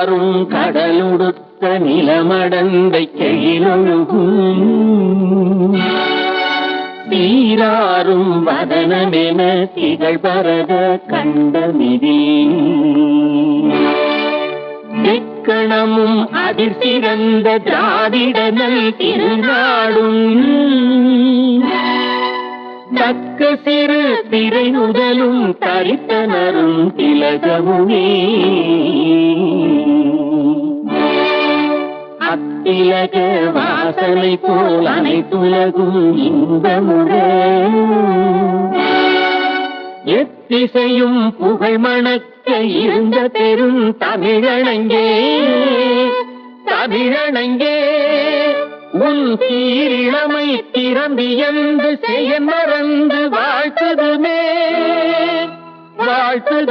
நீராறும் கடலுடுத்த நிலமடந்தை கெழிலொழுகும் சீராறும் வதனமென திகழ் பரத கண்டமிதி எக்கணமும் அதிர் சிறந்த திராவிடனல் திருநாடும் தக்க சிறு திரை முதலும் தரித்தனரும் திலகமுமே அத்திலக வாசனை போல் அனைத்துலகும் இன்பமுற எத்திசையும் புகழ் மணக்க இருந்த பெரும் தமிழனங்கே தமிழனங்கே உன் சீரிழமை திறம்பியந்து செய்ய மறந்து வாழ்த்துதுமே வாழ்த்துது